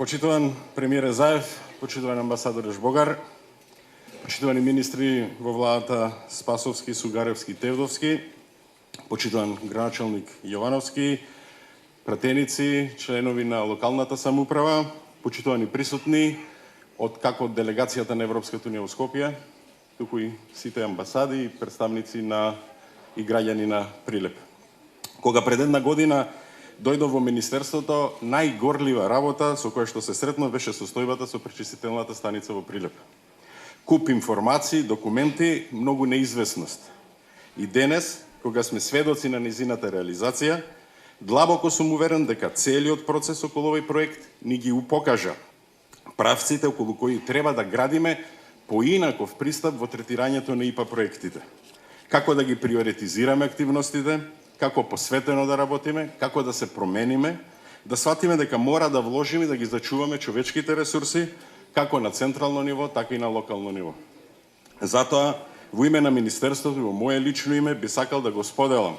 Почитуван премиере Заев, почитуван амбасадор Жбогар, почитувани министри во владата Спасовски, Сугаревски, Тевдовски, почитуван градоначалник Јовановски, пратеници, членови на локалната самоуправа, почитувани присутни од како од делегацијата на Европската унија во Скопје, туку и сите амбасади и представници на и граѓани на Прилеп. Кога пред една година дојдов во Министерството, најгорлива работа со која што се сретнав беше состојбата со пречистителната станица во Прилеп. Куп информации, документи, многу неизвестност. И денес, кога сме сведоци на низината реализација, длабоко сум уверен дека целиот процес околу овој проект ни ги упокажа правците околу кои треба да градиме поинаков пристап во третирањето на ИПА проектите. Како да ги приоритизираме активностите, како посветено да работиме, како да се промениме, да сватиме дека мора да вложиме да ги зачуваме човечките ресурси, како на централно ниво, така и на локално ниво. Затоа, во име на Министерството и во моје лично име, би сакал да го споделам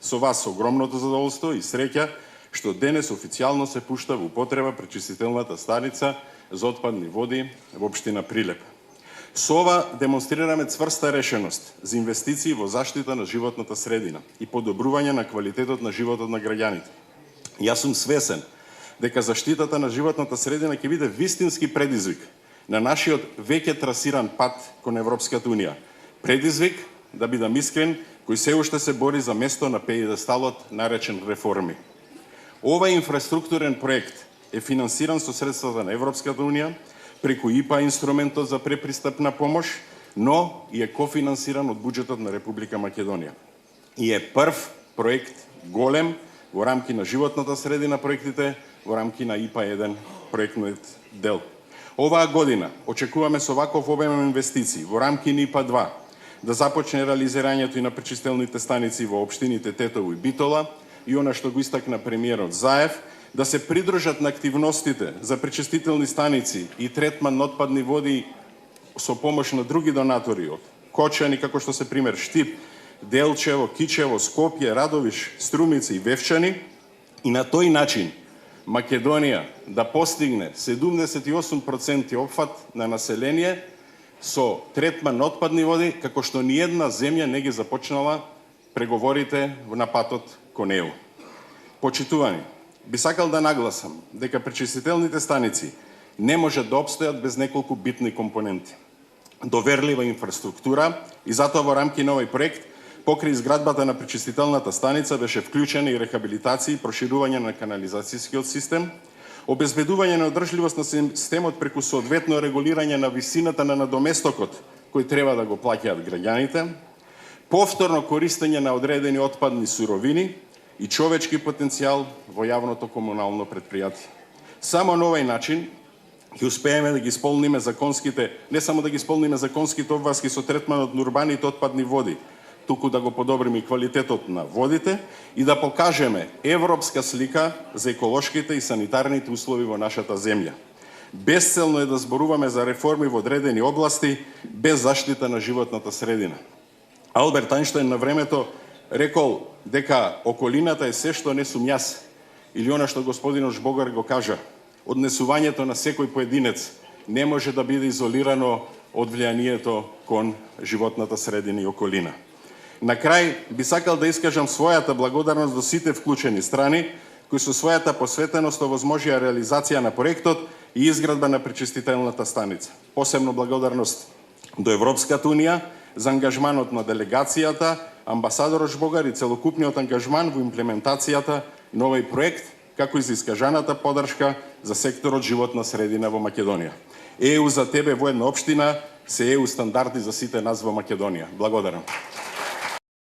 со вас огромното задоволство и среќа што денес официјално се пушта во употреба пречистителната станица за отпадни води во општина Прилеп. Со ова демонстрираме цврста решеност за инвестиции во заштита на животната средина и подобрување на квалитетот на животот на граѓаните. Јас сум свесен дека заштитата на животната средина ќе биде вистински предизвик на нашиот веќе трасиран пат кон Европската унија. Предизвик, да бидам искрен, кој се уште се бори за место на пеједесталот наречен реформи. Овој инфраструктурен проект е финансиран со средствата на Европската унија, преку ИПА инструментот за препристапна помош, но и е кофинансиран од буџетот на Република Македонија. И е прв проект голем во рамки на животната средина проектите, во рамки на ИПА-1 проектниот дел. Оваа година очекуваме со ваков обем инвестиции во рамки на ИПА-2 да започне реализирањето и на пречистелните станици во општините Тетово и Битола и она што го истакна премиерот Заев, да се придружат на активностите за пречистителни станици и третман на отпадни води со помош на други донатори од Кочани, како што се пример Штип, Делчево, Кичево, Скопје, Радовиш, Струмица и Вевчани, и на тој начин Македонија да постигне 78% опфат на население со третман на отпадни води, како што ниедна земја не ги започнала преговорите на патот кон ЕУ. Почитувани, би сакал да нагласам дека пречистителните станици не можат да обстојат без неколку битни компоненти. Доверлива инфраструктура и затоа во рамки на овој проект покрај изградбата на пречистителната станица беше вклучена и рехабилитација и проширување на канализацијскиот систем, обезбедување на одржливост на системот преку соодветно регулирање на висината на надоместокот кој треба да го плаќаат граѓаните, повторно користење на одредени отпадни суровини и човечки потенцијал во јавното комунално предпријатие. Само на овој начин ќе успееме да ги исполниме законските, не само да ги исполниме законските обврски со третманот на урбаните отпадни води, туку да го подобриме и квалитетот на водите и да покажеме европска слика за еколошките и санитарните услови во нашата земја. Безцелно е да зборуваме за реформи во одредени области без заштита на животната средина. Алберт Ајнштајн на времето рекол дека околината е се што не сум јас, или она што господинот Жбогар го кажа, однесувањето на секој поединец не може да биде изолирано од влијанието кон животната средина и околина. На крај би сакал да искажам својата благодарност до сите вклучени страни кои со својата посветеност овозможија реализација на проектот и изградба на пречистителната станица. Посебно благодарност до Европската унија за ангажманот на делегацијата, амбасадорот Жбогар и целокупниот ангажман во имплементацијата на овој проект, како и за искажаната поддршка за секторот животна средина во Македонија. ЕУ за тебе во една општина се ЕУ стандарди за сите нас во Македонија. Благодарам.